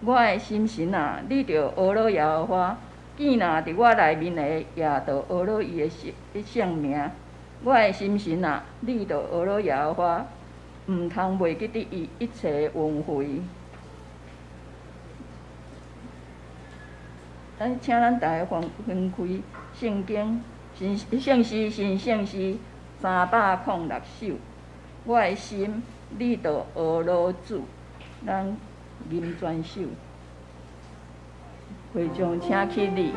我的心神啊，你着阿罗耶和华，见若伫我内面的，也着阿罗伊的圣名。我的心神啊，你着阿罗耶和华，毋通袂记得伊一切恩惠。请咱大家分开圣经，圣诗新圣诗306首。我的心，你着阿罗主，咱吟全首。会众请起立。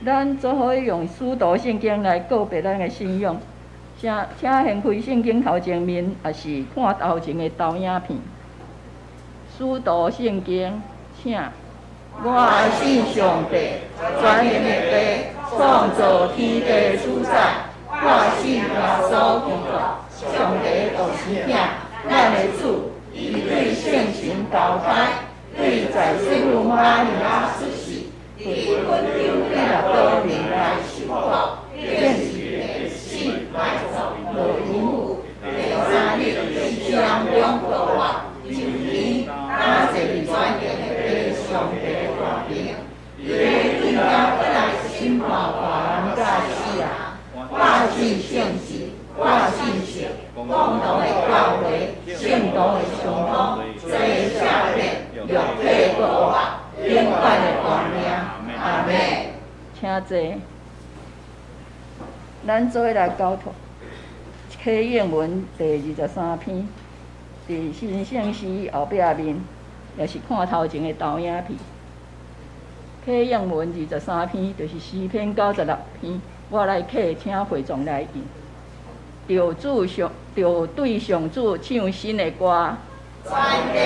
咱做伙用使徒圣经来告别咱的信仰。请掀开圣经头前面，也是看头前的投影片。使徒圣经，请。我信上帝，全能的父，创造天地主宰。我信耶稣基督，上帝独生子，咱的主，伊对圣神投胎，对在圣母玛利亚出世。伫云中记录到人来受苦，变是人死埋葬落阴府。第3日，天中国活，就伊打坐伫全能的上帝大名，伊的对家本来审判华人甲死人。我信圣旨，我信神，共同的教会，圣道的相通，这下面肉体国活，永远的光明。阿门。请坐。咱做伙来交托。启应文第23篇，伫新圣诗后壁面，也是看头前的投影片。启应文23篇，就是诗篇96篇。我来启，请会众来应。着对上主唱新的歌。全地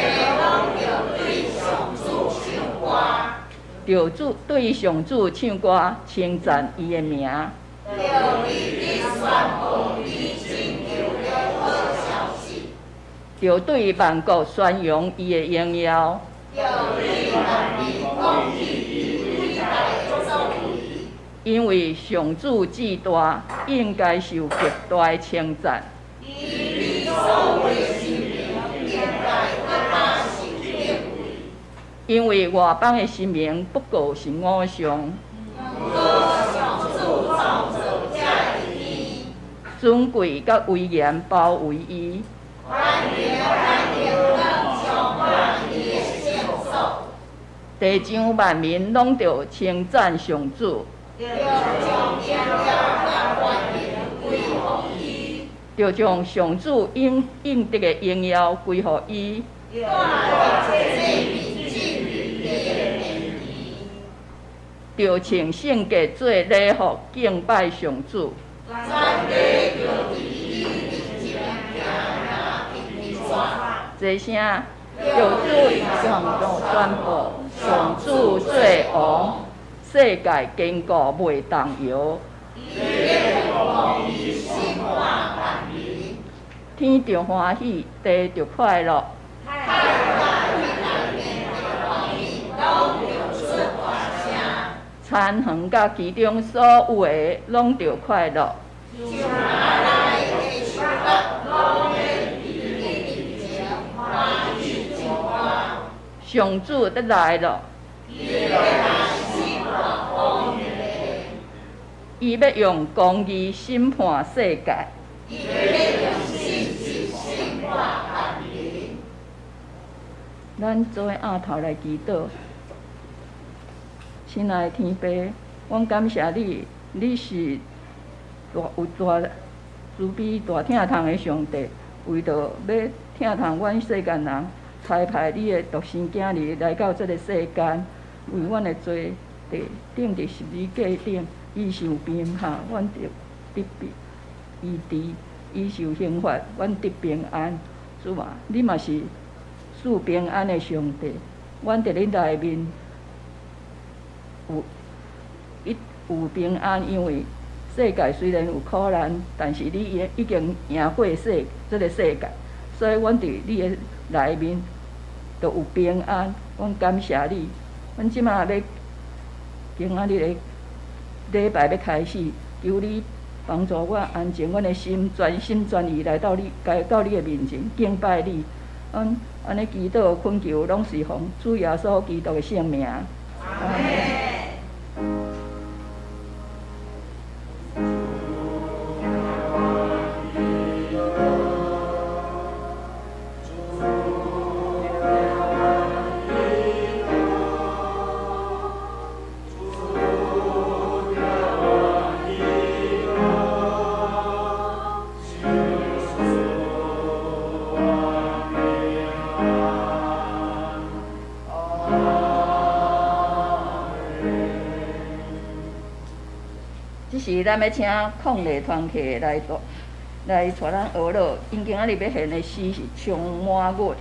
拢着对上主唱歌。着对上主唱歌，称赞伊的名。着伊的宣布伊拯救的好消息。着对万国宣扬伊的荣耀。着对万民讲起伊伟大的作为。因为上主至大，应该受极大的称赞。伊为所有的生命应该搁他受敬畏。因为外邦的生命不过是偶像。上主创造者的伊，尊贵甲威严包围伊。万民拢充满伊的圣所。地上万民拢着称赞上主。着将荣耀甲冠冕归乎伊。着将上主应得的荣耀归乎伊。着穿圣洁做礼服敬拜上主。全地着伫伊面前行平安。这声着对上主宣布，上主做王。世界坚固袂动摇，天着欢喜，地着快乐。田园甲其中所有的拢着快乐。上主得来了。伊要用公义审判世界。伊要用信实审判万民。咱做伙仰头来祈祷。亲爱的天父，阮感谢你，你是有大慈悲大疼痛的上帝，为着要疼痛阮世间人，差派你的独生囝儿来到这个世间，为阮的罪地钉伫十字架顶，伊受病下，阮着得病医治；伊受刑罚，阮得平安。主啊，你嘛是赐平安的上帝，阮伫你内面有平安，因为世界虽然有苦难，但是你已经赢过这个世界，所以阮伫你的内面就有平安。阮感谢你，阮即马要今仔日的礼拜要开始，求你帮助我安静阮的心，全心全意来到你的面前敬拜你。阮安尼祈祷恳求，拢是奉主耶稣基督的圣名。阿门。即是咱要请抗日团契来带咱学乐，因今仔日要献的诗是充满我。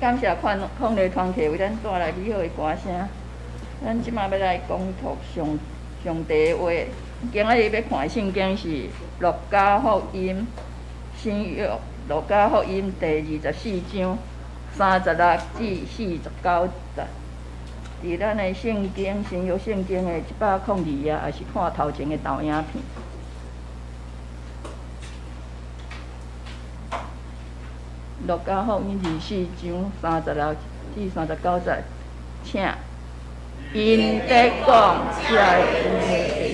感谢抗日团体为咱带来美好的歌声。咱即马要来讲读上帝的话。今仔日要看的圣经是《路加福音》新约《路加福音》第24章36至49节。伫咱的圣经新约圣经的102页，也是看头前的投影片。路加福音24章36至39节，请。因得讲这的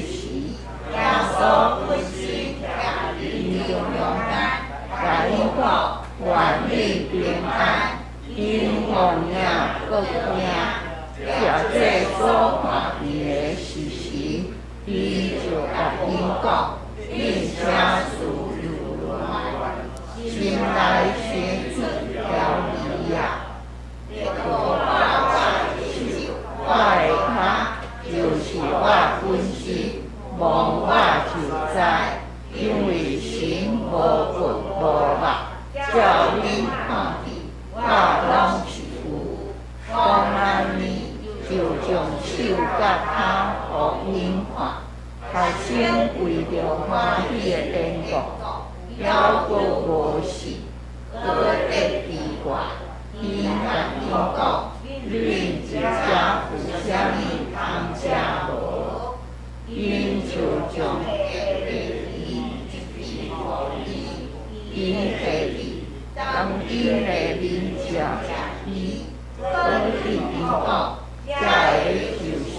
时，耶稣不是因中勇敢，甲因讲愿你平安，因奉命各听，这所看见的事实，因就甲因讲，并且事如轮回，心内生出了疑呀。我的脚就是我本身，望我就知，因为神无骨无肉，叫恁看见，我拢是有。讲安尼，就将手甲头互因看，学生为着欢喜的缘故，还阁无事，搁得奇怪，因甲因讲。恁一家有啥物通食无？因就将下日伊一互伊，因下日当因的面食伊，所以因讲，这个就是我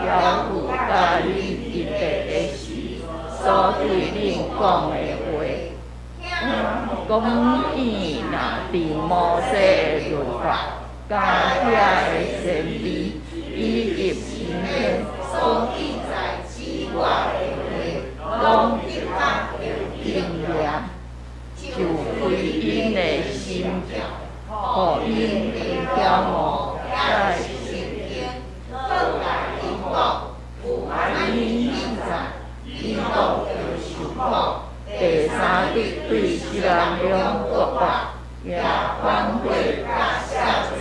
表父甲恁一块的时所对恁讲的话。公义若伫摩西的律法。甲遐的先知以及今天所记载之外的话，拢一项有应验，就开因的心窍，互因会眺望在圣经，各甲因讲，有安尼记载，因讲着受苦，第三日对世人两国法，也反悔甲下罪。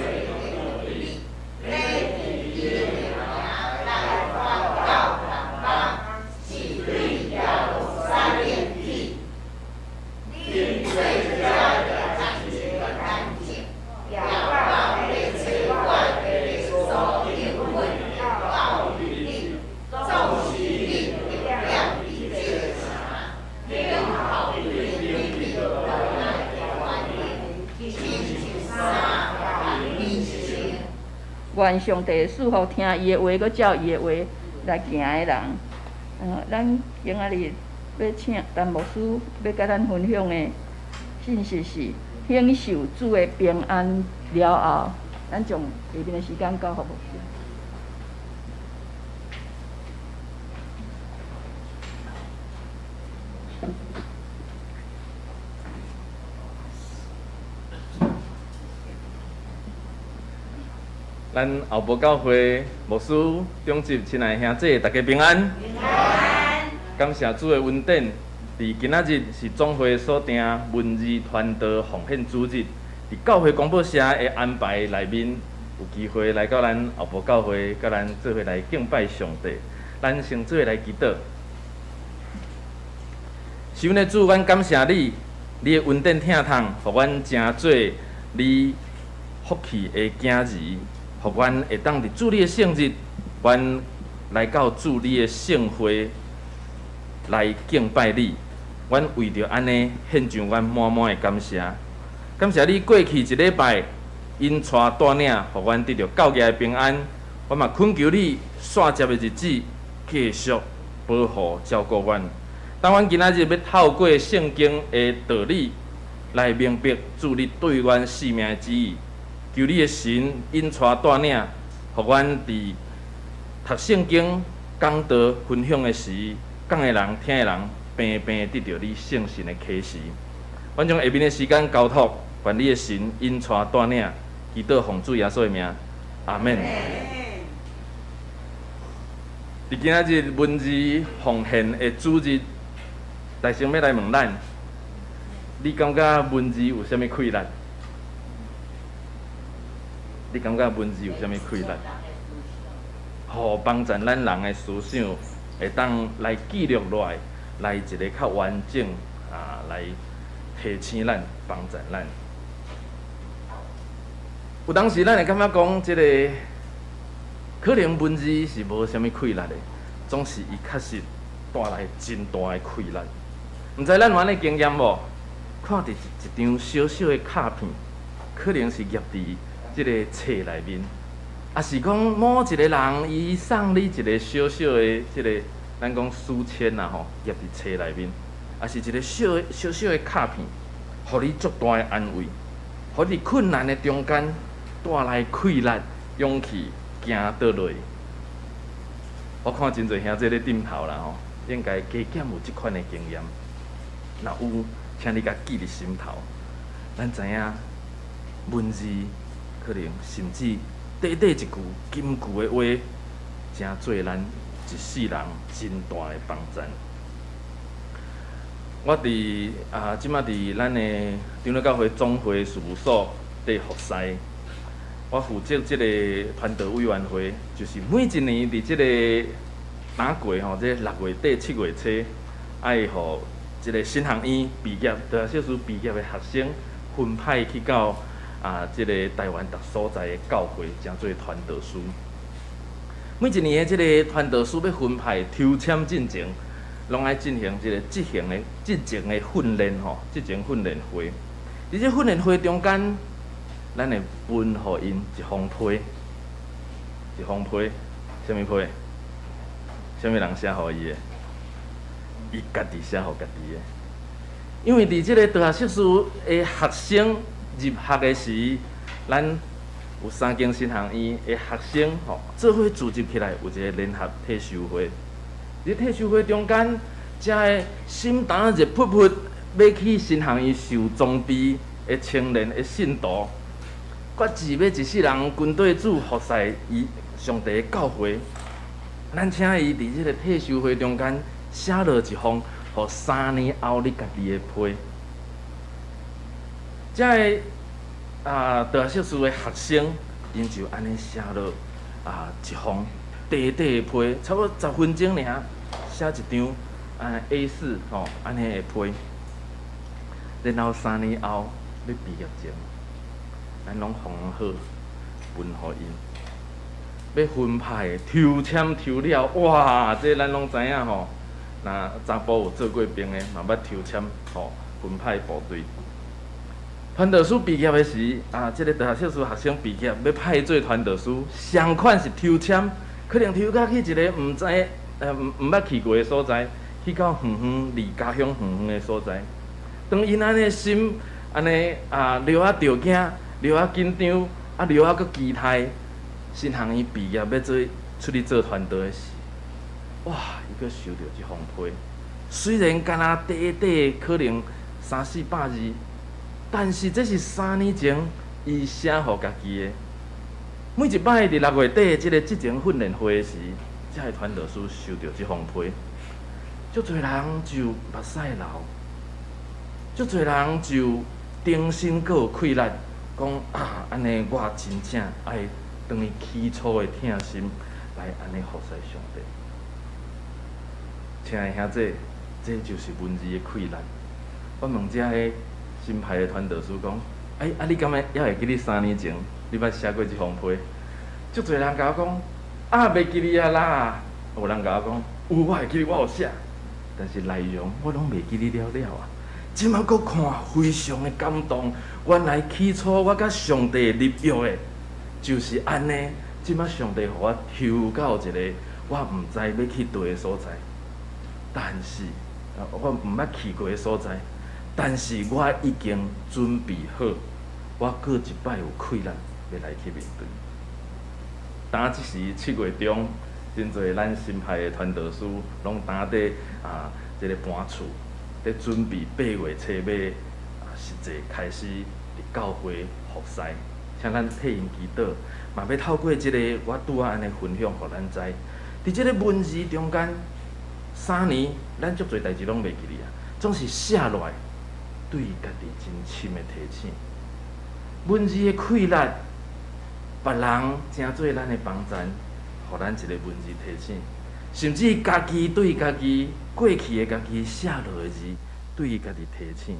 愿上帝赐福听伊的话，佮照伊的话来行的人。咱今仔日要请陈牧师要甲咱分享的信息是享受主的平安了后，咱将下面的时间交互牧师。咱后埔教会牧师、长执、亲爱兄弟，大家平安。平安。感谢主的恩典，伫今仔日是总会所定文字传道奉献主日，伫教会广播社的安排内面，有机会来到咱后埔教会，甲咱做伙来敬拜上帝。咱先做伙来祈祷。神的主，阮感谢你，你的恩典疼痛，互阮成做你福气的囝儿。互阮会当伫主你的圣日，阮来到主你的圣会来敬拜你。阮为着安尼献上阮满满的感谢。感谢你过去一礼拜因带带领，互阮得到教业的平安。阮嘛恳求你煞接的日子继续保护照顾阮。当阮今仔日要透过圣经的道理来明白主你对阮生命的旨意。求你的神引带带领，互阮伫读圣经、讲道、分享的时，讲的人、听的人，平平得到你圣神的启示。阮将下面的时间交托，愿你的神引带带领，祈祷奉主耶稣的名，阿门。伫今仔日文字奉献的主日，大先要来问咱，你感觉文字有啥物困难？你感觉文字有啥物快乐？互帮助咱人的思想会当来记录落来，来一个较完整来提醒咱、帮助咱。有当时咱会感觉讲，即个可能文字是无啥物快乐的，总是伊确实带来真大的快乐。毋知咱有安尼经验无？看伫一张小小的卡片，可能是夹伫即个册内面，也是讲某一个人伊送你一个小小的即个咱讲书签啊吼，夹伫册内面，也是一个小小的卡片，互你足大的安慰，互你困难的中间带来快乐、勇气，行倒落。我看真侪兄弟咧点头啦吼，应该加减有即款的经验。若有，请你甲记伫心头。咱知影文字可能甚至短短一句金句的话，真做咱一世人真大的帮助。我伫即马伫咱的长老教会总会事务所伫服侍，我负责即个团队委员会，就是每一年伫即个打过吼，即6月底7月初，爱互即个新学院毕业，大小事毕业的学生分派去到即个台湾各所在的教会，称做传道书。每一年的即个传道书要分派抽签进前，拢爱进行即个即前的训练吼，即前训练会。伫即训练会中间，咱会分互因一封批，啥物批？啥物人写互伊的？伊家己写互家己的。因为伫即个大学硕士的学生入学的时，咱有3间新学院的学生吼，做伙组织起来有一个联合退休会。伫退休会中间，遮个心胆热噗噗要去新学院受装备的青年的信徒，决志要一世人军队主服侍伊上帝的教会。咱请伊伫即个退休会中间写落一封，互3年后你家己的批。遮个大学士的学生，因就安尼写落一封短短的批，差不多10分钟尔，写一张A4吼安尼的批。然后3年后要毕业前，咱拢封好，分互因。要分派抽签抽了，哇！这咱拢知影吼。若查甫有做过兵的，嘛捌抽签吼，分派部队。传道书毕业的时，即个大学士学生毕业要派做传道书，相款是抽签，可能抽到去一个毋知毋捌去过的所在，去到远远离家乡远远的所在。当因安尼心安尼留啊着惊，留啊紧张，留啊搁期待。新学院毕业要做出去做传道的时，哇！伊阁收到一封批，虽然敢若短短可能300-400字，但是这是3年前伊写互家己的。每一摆伫6月底即前训练会时，才会传道书收到这封批，足侪人就目屎流，足侪人就定心阁有快乐，讲安尼我真正爱。当伊起初的疼心来安尼服侍上帝，亲爱兄弟，这就是文字的快乐。我问遮个新派的传道书讲，你敢会还会记你3年前你捌写过一封批？足侪人甲我讲，袂记你啦。有人甲我讲，有我会记你，我有写，但是内容我拢袂记你了啊。即摆佫看，非常的感动。原来起初我甲上帝立约的。就是安尼，即摆上帝互我抽到一个我毋知要去佗的所在，但是我毋捌去过的所在，但是我已经准备好，我过一摆有困难要来去面对。当即时7月中，真侪咱新派的传道书拢呾伫即个搬厝，伫准备8月初要实际开始伫教会服侍。请咱替因祈祷，嘛要透过即个我拄仔安尼分享，互咱知，伫即个文字中间，3年咱足侪代志拢袂记哩啊，总是写落来，对家己真深的提醒。文字的快乐，别人真做咱的帮衬，互咱一个文字提醒，甚至家己对家己过去的家己写落的字，对家己提醒，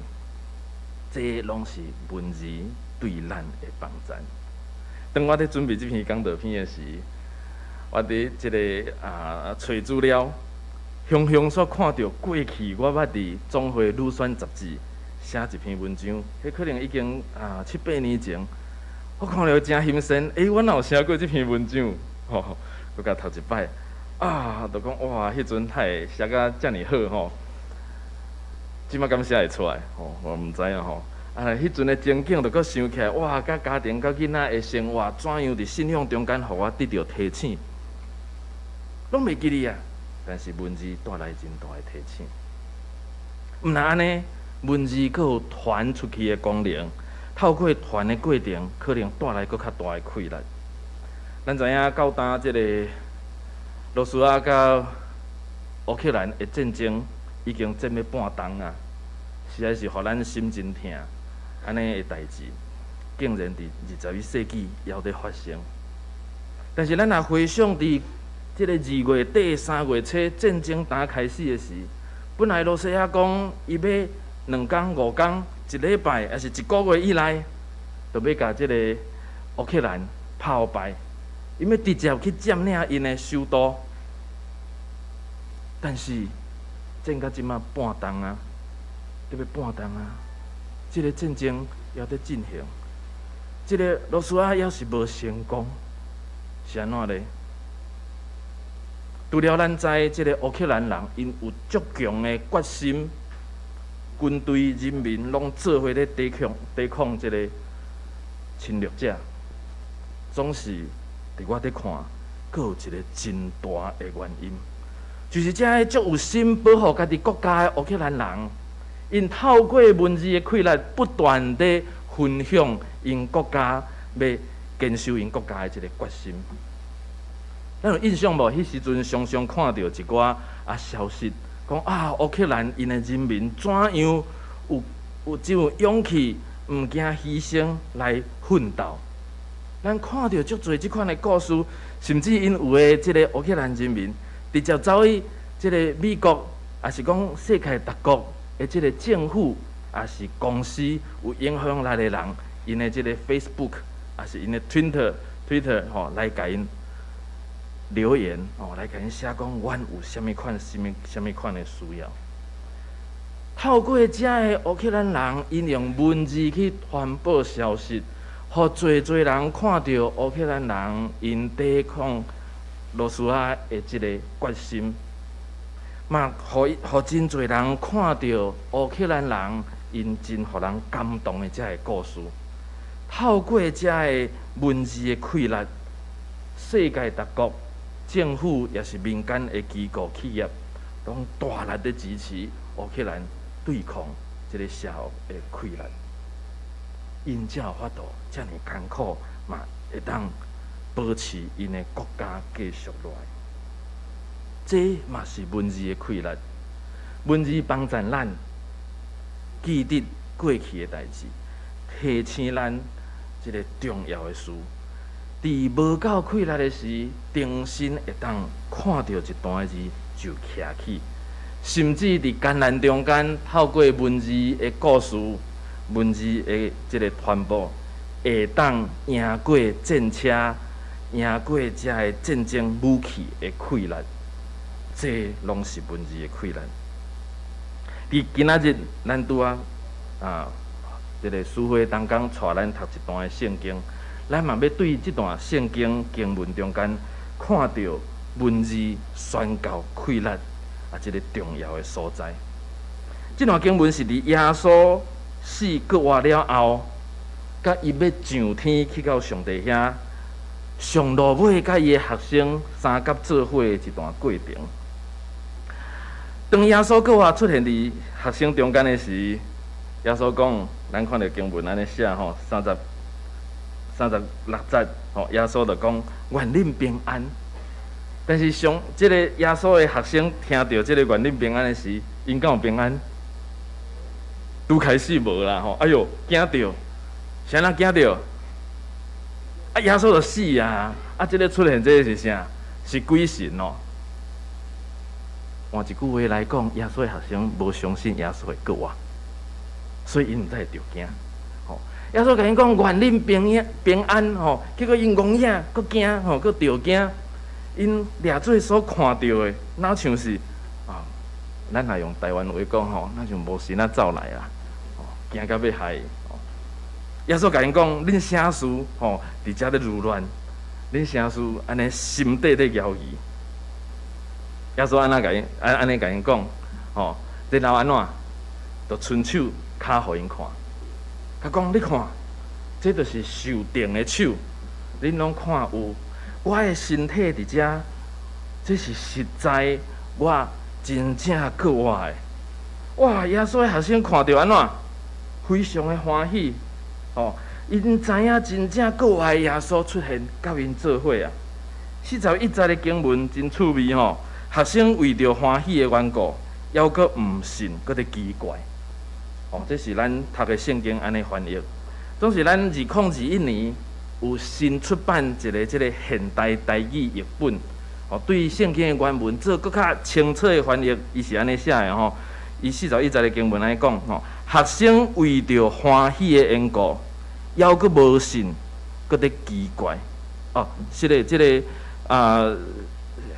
这拢是文字对咱的帮衬。当我伫准备这篇讲道片的时，我伫即个找资料，雄雄所看到过去我捌伫总会女选杂志写一篇文章，迄可能已经7、8年前，我看了真心酸。我哪有写过这篇文章？我甲读一摆，就讲哇，迄阵太会写甲遮尔好吼，即摆敢写会出来？我毋知影吼。迄阵的情景，就搁想起来，哇，甲家庭、甲囡仔的生活，怎样伫信仰中间，互我得到提醒，拢袂记哩啊。但是文字带来真大的提醒。毋但安尼，文字佫有传出去的功能，透过传的过程，可能带来佫较大的快乐。咱知影到呾即个罗斯亚甲乌克兰的战争已经战要半冬啊，实在是互咱心真痛。安尼的代志，竟然伫21世纪还伫发生。但是咱若回想伫即个2月底、3月初战争打开始的时，本来罗西亚讲伊要2天、5天、1礼拜，还是1个月以内，就要甲即个乌克兰炮败，伊要直接去占领因的首都。但是战到即马半冬啊，要半冬啊。这个战争还在进行，这个罗斯亚要是无成功，是安怎呢？除了咱知，这个乌克兰人因有足强的决心，军队、人民拢做伙咧抵抗这个侵略者，总是伫我伫看，佫有一个真大的原因，就是这个足有心保护家己国家的乌克兰人。因透过文字的快乐，不断地分享因国家要坚守因国家的一个决心。咱有印象无？迄时阵常常看到一寡消息，讲乌克兰因的人民怎样有这种勇气，毋惊牺牲来奋斗。咱看到足侪即款的故事，甚至因有的即个乌克兰人民直接走去即个美国，也是讲世界各国。即个政府也是公司有影响力的人，因的即个 Facebook 也是因的 Twitter 来甲因留言来甲因写讲，阮有虾米款的需要。透过遮的乌克兰人，因用文字去传播消息，互侪人看到乌克兰人因抵抗罗斯亚的即个决心。嘛，互真侪人看到乌克兰人因真互人感动的遮个故事，透过遮个文字的快乐，世界各国政府也是民间的机构企业，拢大力的支持乌克兰对抗即个社会的溃烂。因才有法度遮尔艰苦，嘛会当保持因的国家继续落来。这嘛是文字的快乐，文字帮助咱记得过去的代志，提醒咱一个重要的事。伫无够快乐的时，重新会当看到一段字就徛起，甚至伫艰难中间，透过文字的故事、文字的这个传播，会当赢过战车，赢过这个战争武器的快乐。这拢是文字的快乐。伫今仔日，咱拄这个书会当中带咱读一段的圣经，咱嘛要对这段圣经经文中间看到文字宣告快乐这个重要的所在。这段经文是伫耶稣死搁活了后，甲伊要上天去到上帝遐，上路尾甲伊的学生三甲做伙的一段过程。当耶稣搁活出现伫学生中间的时，耶稣讲，咱看到经文安尼写36节耶稣就讲愿恁平安。但是这个耶稣的学生听到这个愿恁平安的时，因敢有平安？拄开始无啦哎哟，惊到，谁人惊到？啊，耶稣就死啊！啊，这个出现这个是啥？是鬼神哦。换一句话来讲，耶稣的学生无相信耶稣会救活，所以因毋才会着惊。吼，耶稣甲因讲愿恁平安吼，结果因戆影，搁惊吼，搁着惊。因掠做所看到的，哪像是啊？咱若用台湾话讲吼，那像无神啊走来啦，吼，惊到要害。耶稣甲因讲：恁啥事吼，伫遮咧胡乱，恁啥事安尼心底咧摇疑。耶稣安尼甲因安尼甲因讲，吼，你老安怎？就伸手骹互因看，甲讲你看，这就是受定的手，恁拢看有，我的身体伫遮，这是实在，我真正救我的。哇！耶稣的学生看到安怎？非常的欢喜，哦，因知影真正救我的耶稣出现，甲因做伙啊。41节的经文真趣味吼。学生为着欢喜的缘故，犹阁毋信，搁咧奇怪。哦，这是咱读的圣经安尼翻译。总是咱2021年有新出版一个即个现代台语译本。哦，对圣经的原文做搁较清楚的翻译，伊是安尼写的吼。伊41节的经文安尼讲吼，学生为着欢喜的缘故，犹阁无信，搁咧奇怪。哦，即个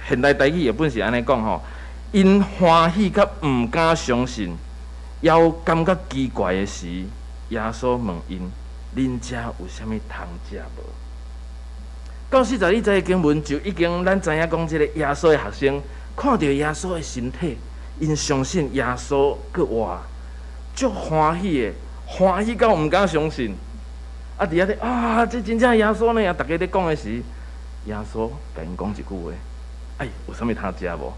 现代台语译本是安尼讲吼，因欢喜甲毋敢相信，犹感觉奇怪的时，耶稣问因：恁遮有啥物通食无？到41节的经文就已经咱知影讲，即个耶稣的学生看到耶稣的身体，因相信耶稣搁活，足欢喜的，欢喜到毋敢相信。啊，伫遐咧啊，这真正耶稣呢！大家咧讲的时，耶稣甲因讲一句话。哎，有啥物通食无？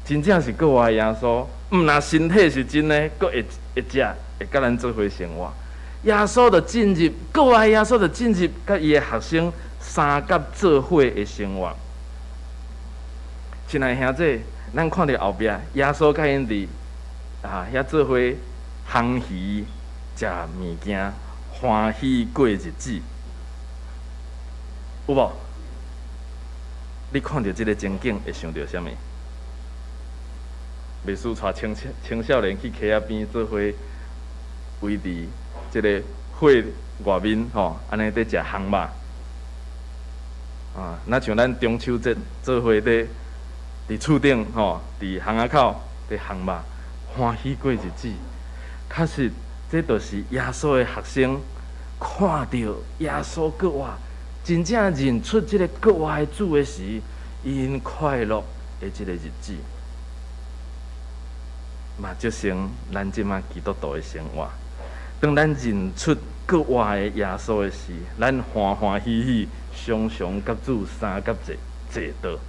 真正是搁活的耶稣，若身体是真的，搁会食，会甲咱做伙生活。耶稣就进入，搁活的耶稣就进入，甲伊的学生三甲做伙的生活。亲爱的兄弟，咱看到后壁，耶稣甲因伫遐做伙烘鱼、食物件、欢喜过日子，有无？你看到这个情景，会想到啥物？袂输带青少年去溪仔边做伙围伫这个火外面吼，安尼伫食烘肉啊，那像咱中秋节做伙伫厝顶吼，伫巷仔口伫烘肉，欢喜过日子。确实，这就是耶稣的学生看到耶稣搁活。真正认出这个国外的主的时，因快乐的这个日子，嘛就像咱即马基督徒的生活。当咱认出国外的耶稣的时，咱欢欢喜喜，常常甲主三甲坐道。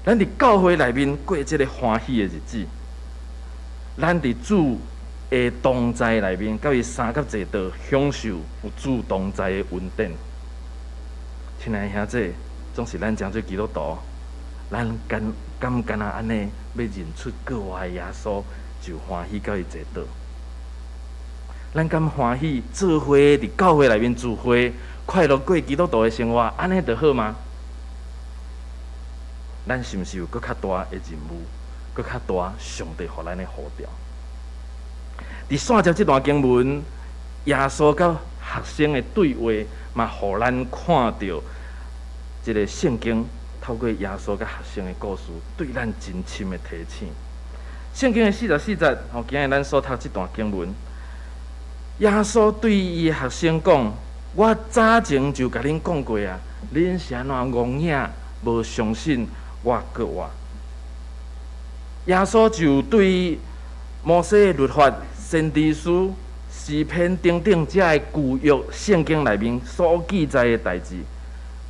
咱伫教会内面过这个欢喜的日子，咱伫主的同在内面，甲伊三甲坐道，享受有主同在的恩典。亲爱的兄弟，总是咱诚做基督徒，咱敢若安尼要认出国外的耶稣，就欢喜到伊坐倒。咱敢欢喜做伙伫教会内面聚会，快乐过基督徒的生活，安尼就好吗？咱是毋是有搁较大的任务，搁较大上帝互咱的呼召？伫线接这段经文，耶稣甲学生的对话，嘛，互咱看到这个圣经透过耶稣甲学生的故事，对咱真深的提醒。圣经的44节，今日咱所读这段经文，耶稣对伊的学生讲：“我早前就甲恁讲过啊，恁是安怎戆影，无相信我搁活。”耶稣就对摩西的律法、先知书、诗篇等等这个旧约圣经内面所记载的代志，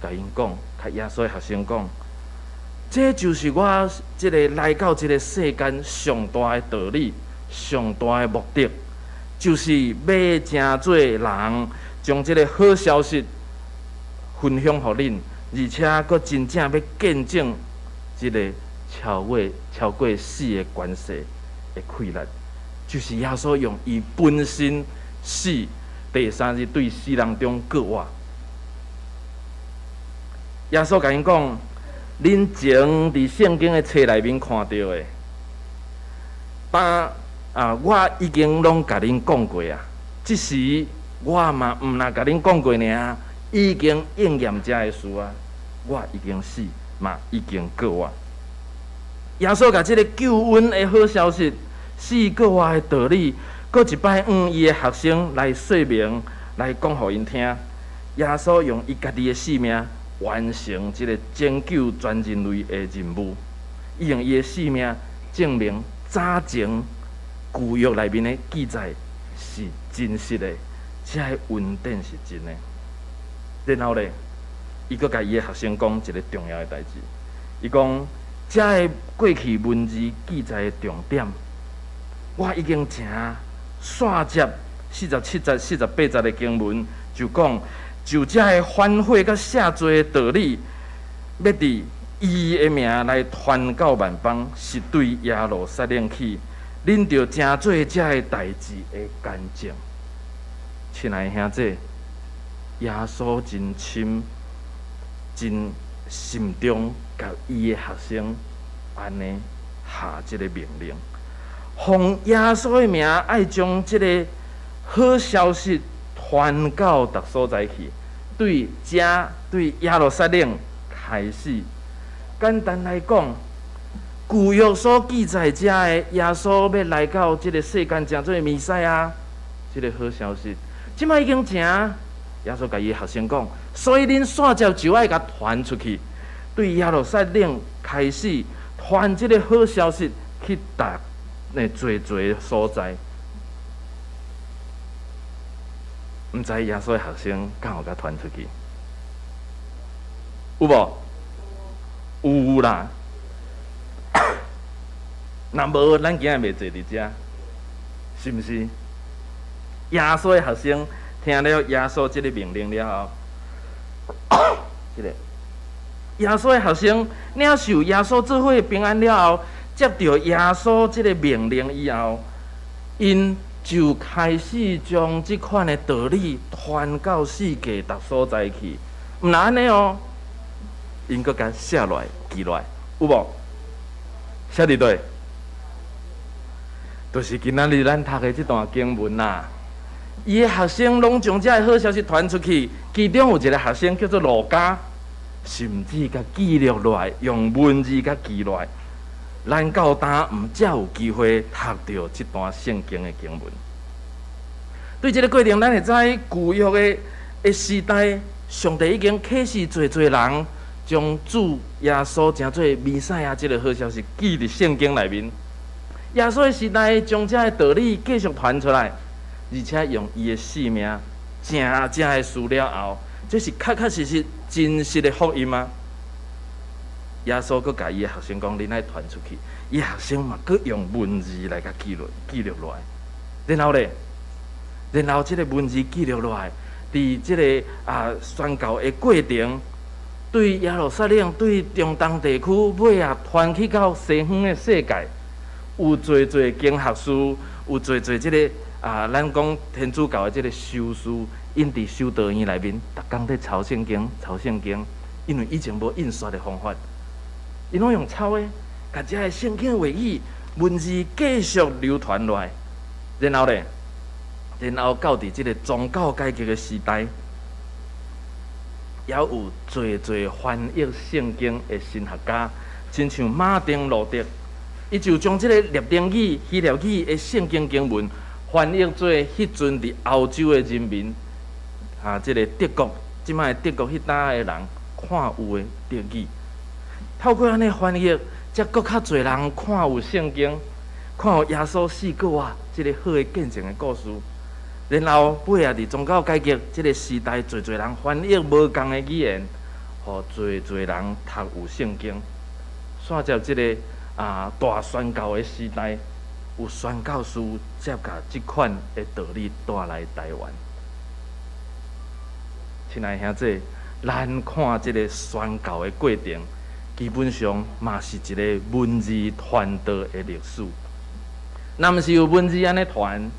甲因讲，甲耶稣的学生讲，这就是我这个来到这个世间上大的道理、上大的目的，就是要成做人，将这个好消息分享给恁，而且佫真正要见证这个超过死的关系的溃烂。就是耶稣用伊本身死，第三日对死人中搁活。耶稣甲因讲：恁前伫圣经的册内面看到的，我已经拢甲恁讲过啊。即时我嘛毋若甲恁讲过尔，已经应验遮个事啊。我已经死，嘛已经过活。耶稣甲即个救恩的好消息、死过活的道理，搁一摆伊的学生来说明，来讲互因听。耶稣用伊家己的性命完成即个拯救全人类的任务。伊用伊的性命证明早前旧约内面的记载是真实的，这个恩典是真的。然后咧，伊搁甲伊的学生讲一个重要的代志，伊讲这个过去文字记载的重点，我已经正线接47节、48节的经文，就讲就这个反悔甲赦罪的道理，要伫伊的名来传到万邦，是对耶路撒冷去，恁着真做这个代志的干证。亲爱的兄弟，耶稣真深、真心中甲伊的学生安尼下即个命令，奉耶稣的名，爱将即个好消息传到逐所在去，对耶路撒冷开始。简单来讲，旧约所记载遮的耶稣要来到即个世间，成做弥赛亚，即个好消息，即摆已经成。耶稣甲伊学生讲，所以恁线接就爱甲传出去，对耶路撒冷开始传即个好消息去侪所在。毋知耶稣的学生敢有甲传出去？有无？有啦。若无，咱今日袂坐伫遮，是毋是？耶稣的学生听了耶稣即个命令了后，即个耶稣的学生领受耶稣做伙平安了后，接到耶稣即个命令以后，因就开始将即款的道理传到世界逐所在去。毋然安尼哦，因搁甲写落来、记落来，有无？写伫对，就是今仔日咱读的即段经文啦。伊的学生拢将这个好消息传出去，其中有一个学生叫做路加，甚至甲记录落来，用文字甲记落来。咱到当毋才有机会读到这段圣经的经文。对这个过程，咱会知旧约的时代，上帝已经启示侪人，将主耶稣成做弥赛亚这个好消息记伫圣经内面。耶稣的时代将这个道理继续传出来，而且用伊的性命正的事了后，这是确实真实的福音吗？耶稣阁甲伊的学生讲，恁爱传出去。伊学生嘛，阁用文字来甲记录落来。然后这个文字记录落来，伫这个宣教的过程，对耶路撒冷、对中东地区，尾传去到西方的世界，有侪经学士，有侪这个咱讲天主教的这个修士，因伫修道院内面，逐工在抄圣经，因为以前无印刷的方法。因拢用抄的，甲这个圣经的话语文字继续流传落来，然后到伫这个宗教改革的时代，也有侪翻译圣经的神学家，亲像马丁路德，伊就将这个列丁语、希腊语的圣经经文翻译做迄阵伫欧洲的人民，这个德国，即摆德国迄搭的人看有的德语。透过安尼翻译，才搁较侪人看有圣经，看有耶稣死过活即个好的见证的故事。然后尾伫宗教改革即个时代，侪人翻译无共的语言，互侪人读有圣经。煞接即个大宣教的时代，有宣教师才甲即款的道理带来台湾。亲爱的兄弟，咱看即个宣教的过程。基本上嘛是一个文字传道的历史。若毋是有文字安尼传，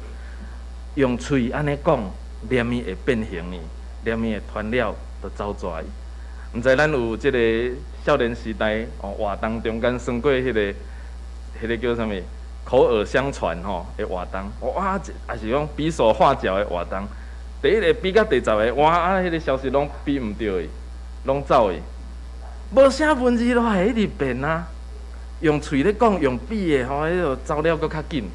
用嘴安尼讲，念伊会变形呢？念伊会传了就走蛇。毋知咱有即个少年时代活动中间算过迄个叫啥物？口耳相传的活动，哇，也是讲比手画脚的活动。第一个比到第10个，哇，迄个消息拢比毋着伊，拢走伊。无啥文字都会一直变啊，用喙咧讲，用比的迄个走了搁较紧。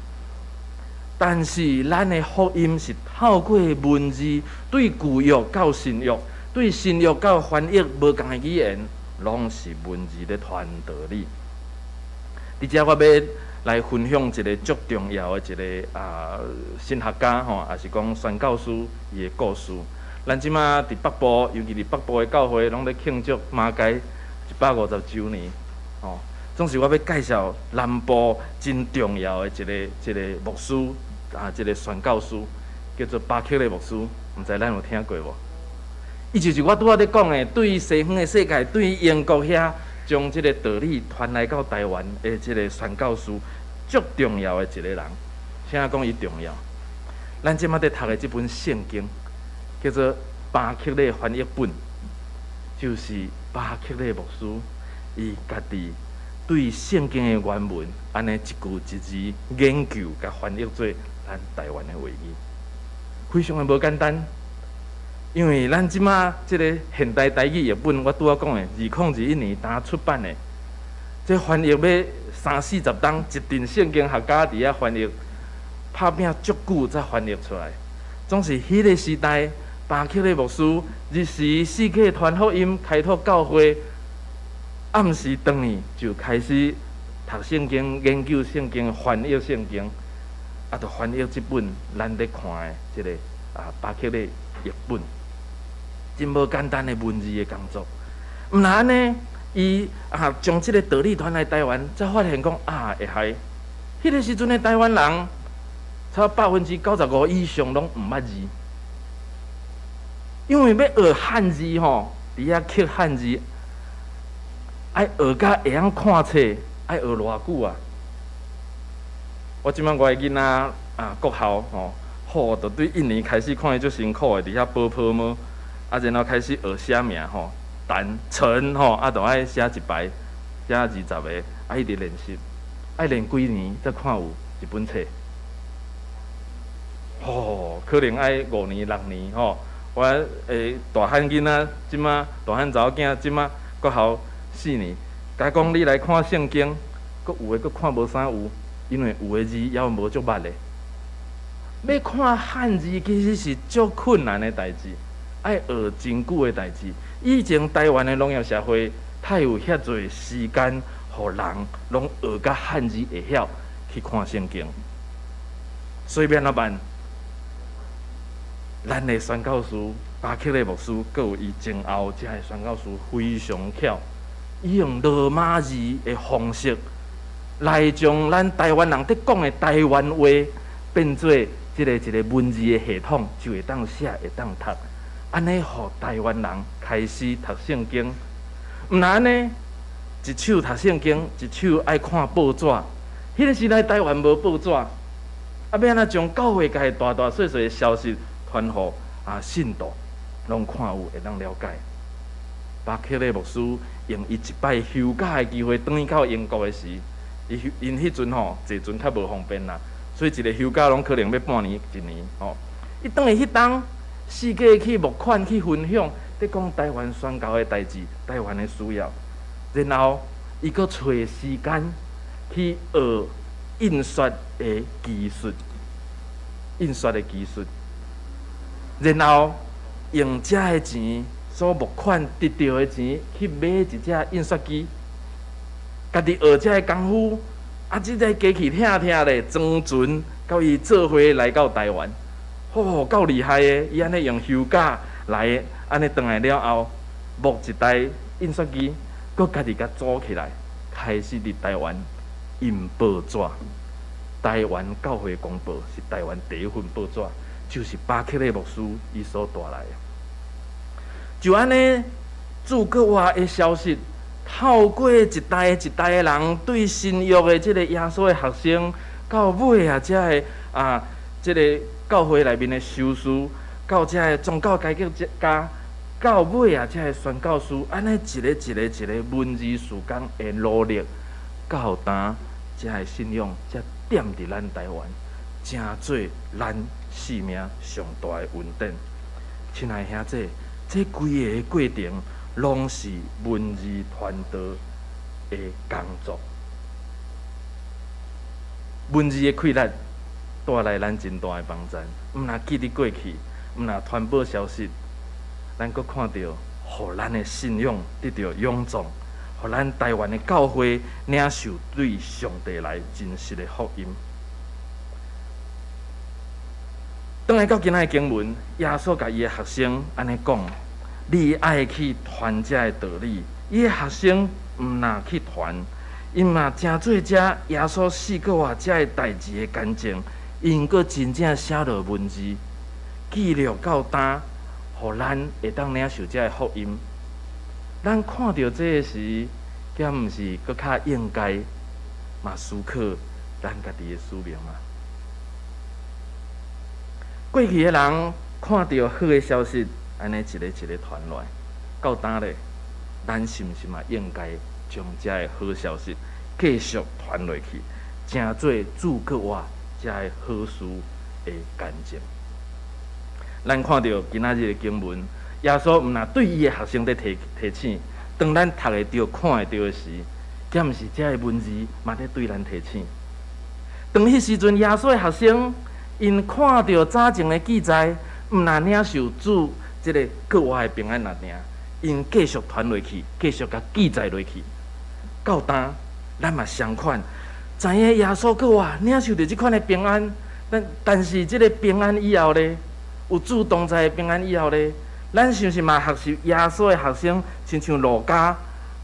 但是咱的福音是透过文字对旧约到新约，对新约到翻译无共的语言，拢是文字咧传道理。伫遮我要来分享一个足重要的一个神学家也是讲宣教师伊的故事。咱即马伫北部，尤其伫北部的教会，拢咧庆祝马街150周年。总是我要介绍南部真重要的一个牧师一个宣教师，叫做巴克利牧师，毋知咱有听过无？伊就是我拄仔咧讲的，对西方的世界，对英国遐，将即个道理传来到台湾的即个宣教师，足重要的一个人。啥讲伊重要？咱即马在读的这本圣经，叫做巴克利翻译本，就是巴克利牧师伊家己对圣经的原文，安尼一句一字研究，甲翻译做咱台湾的话语，非常的无简单。因为咱即马即个现代台语译本，我拄仔讲的2021年当出版的，这翻译要30-40档，一定圣经学家伫遐翻译，拍拼足久才翻译出来。总是迄个时代，巴克利牧师日时世界传福音，开拓教会，暗时当年就开始读圣经、研究圣经、翻译圣经，就翻译这本咱咧看的即个巴克利译本。真无简单的文字的工作，毋然安尼，伊将即个道理传来台湾，才发现讲会害。迄个时阵的台湾人，差95%以上拢毋捌字，因为要学汉字伫遐刻汉字，爱学甲会晓看册，爱学偌久啊？我即摆我的囡仔国校好，就对印尼开始看伊足辛苦的，伫遐补泡沫。然后开始学写名陈陈就爱写一排，写20个，一直练习，爱练几年才看有一本册。可能爱5年6年我大汉囡仔即马大汉查某囝即马国校4年，甲讲你来看圣经，佫有诶佫看无啥有，因为有诶字也无足捌诶。要看汉字其实是足困难诶代志。爱学真久的代志，以前台湾的农业社会，太有遐侪时间，互人拢学甲汉字会晓去看圣经。所以要怎办？咱的宣教师巴克利牧师，佮有伊前后这个宣教师非常巧，伊用罗马字的方式来将咱台湾人在讲的台湾话变做一个文字的系统，就会当写，会当读。安尼，互台湾人开始读圣经，毋然安尼，一手读圣经，一手爱看报纸。迄个时代台湾无报纸，要安怎将教会界大大小小的消息传互信徒，拢看有会当了解。巴克利牧师用伊一摆休假的机会，转去到英国的时，因迄阵坐船较无方便啦，所以一个休假拢可能要半年、1年伊转去迄当。世界去募款去分享，在讲台湾宣教的代志，台湾的需要。然后，伊搁找时间去学印刷的技术，然后用这的钱所募款得到的钱去买一只印刷机，家己学这的功夫，这个机器听咧，装船到伊做伙来到台湾。够厉害的！伊安尼用休假来，安尼转来了后，募一台印刷机，佮家己甲组起来，开始伫台湾印报纸。台湾教会公报是台湾第一份报纸，就是巴克利牧师伊所带来的。就安尼，诸国外的消息，透过一代一代的人对新约的即个耶稣的学生，到尾这个即个。教会内面的修士，到这宗教改革家，到尾啊，才会宣教师安尼一个文字事工的努力，到呾才会信仰，才点伫咱台湾，成做咱生命上大的恩典。亲爱兄弟，这规个过程拢是文字传道的工作。文字的溃烂带来咱真大的帮助，毋若记伫过去，毋若传播消息，咱阁看到，互咱的信仰得到勇壮，互咱台湾的教会领受对上帝来真实的福音。转来到今仔的经文，耶稣甲伊的学生安尼讲：你爱去传这的道理，伊的学生毋若去传。因嘛真做这耶稣死过活这个代志的干净，因阁真正写落文字，记录到呾，互咱会当领受这个福音。咱看到这个时，敢毋是阁较应该嘛思考咱家己的使命嘛？过去的人看到好的消息，安尼一个传来，到呾咧，咱是毋是嘛应该？将这个好消息继续传落去，成做主国活这个好事的干净。咱看到今仔日的经文，耶稣毋若对伊的学生在提醒，当咱读会着、看会着的时，敢毋是这个文字嘛在对咱提醒。当迄时阵，耶稣的学生因看到早前的记载，毋若领受主这个国活的平安那定，因继续传落去，继续甲记载落去。到呾，咱嘛相款，知影耶稣国活领受着即款的平安，但是即个平安以后咧，有主同在的平安以后咧，咱是毋是嘛学习耶稣的学生，亲像路加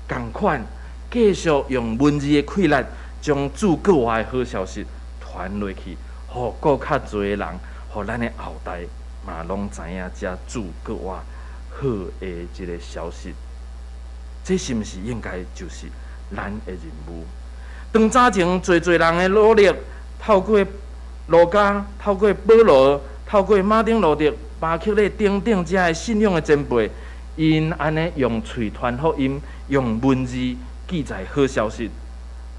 共款，继续用文字的溃烂，将主国活的好消息传落去，互更较侪人，互咱的后代嘛拢知影这主国活好的一个消息。这是毋是应该就是咱的任务？当早前侪人的努力，透过路加、透过保罗、透过马丁路德、巴克勒等等这个信仰的前辈，因安尼用嘴传福音，用文字记载好消息。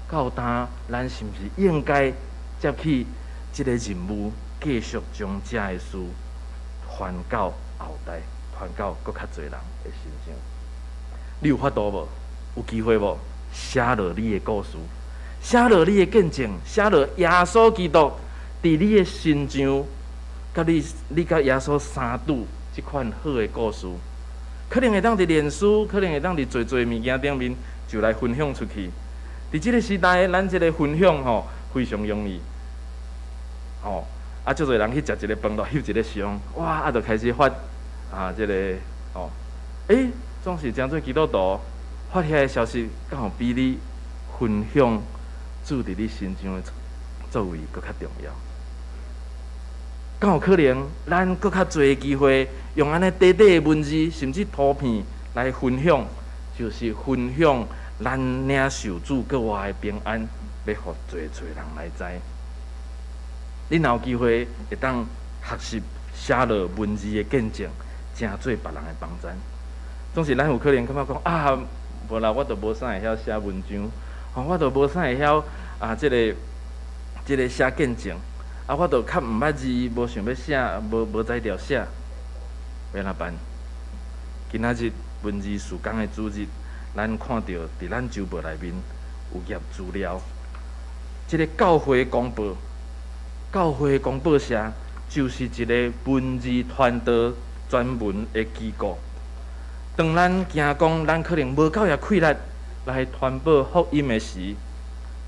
到呾，咱是毋是应该接起这个任务，继续将这个事传到后代，传到更较侪人的身上？你有法度无？有机会无？写落你的故事，写落你的见证，写落耶稣基督伫你的身上，甲你甲耶稣相拄即款好的故事，可能会当伫脸书，可能会当伫侪物件顶面就来分享出去。伫即个时代，咱即个分享非常容易，足侪人去食一个饭，就翕一个相，哇，就开始发即个总是真做基督徒。发遐个消息，刚好比你分享主伫你身上的作为搁较重要。敢有可能，咱搁较侪机会用安尼短短的文字，甚至图片来分享，就是分享咱领受主国活的平安，要互侪人来知。你若有机会会当学习写落文字的见证，真做别人的帮助。总是咱有可能感觉讲无啦，我都无啥会晓写文章，我都无啥会晓即个写见证，我都较毋捌字，无想要写，无才调写，要哪办？今仔日文字事工的主日，咱看到伫咱周报内面有页资料，即个教会公报，教会公报社就是一个文字传道专门的机构。当咱惊讲咱可能无够遐气力来传播福音的时，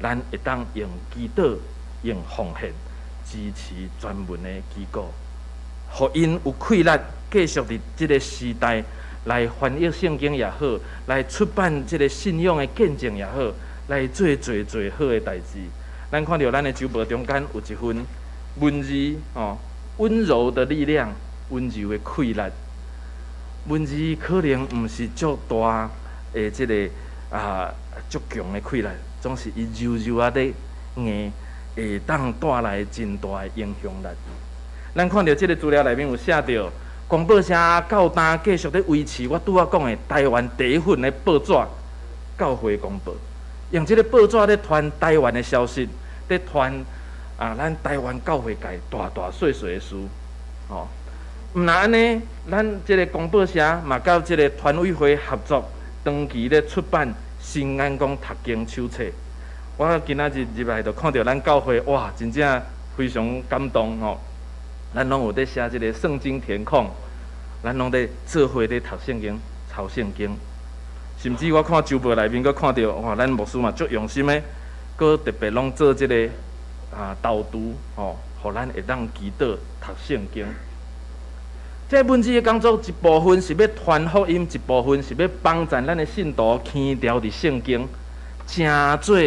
咱会当用祈祷、用奉献支持专门的机构，互因有气力继续伫即个时代来翻译圣经也好，来出版即个信仰的见证也好，来做好的代志。咱看到咱的周报中间有一份文字温柔的力量，温柔的气力。文字可能毋是足大的即个足强的气力，总是伊柔柔的硬，会当带来真大的影响力。咱看到即个资料内面有写到，广播社到单继续咧维持我拄仔讲的台湾第一份的报纸教会公报，用这个报纸咧传台湾的消息，咧传咱台湾教会界大大小小的事，哦。毋那安尼，咱即个公报社嘛，甲即个团委会合作，长期咧出版《新眼光读经手册》。我今仔日入来就看到咱教会，哇，真正非常感动吼！咱拢有咧写即个圣经填空，咱拢咧做伙咧读圣经、抄圣经。甚至我看周报内面，佫看到哇，咱牧师嘛足用心诶，佫特别拢做即个导读吼，互咱会当祈祷读圣经。这文字的工作一部分是要传福音，一部分是要帮助咱的信徒牵调伫圣经，真做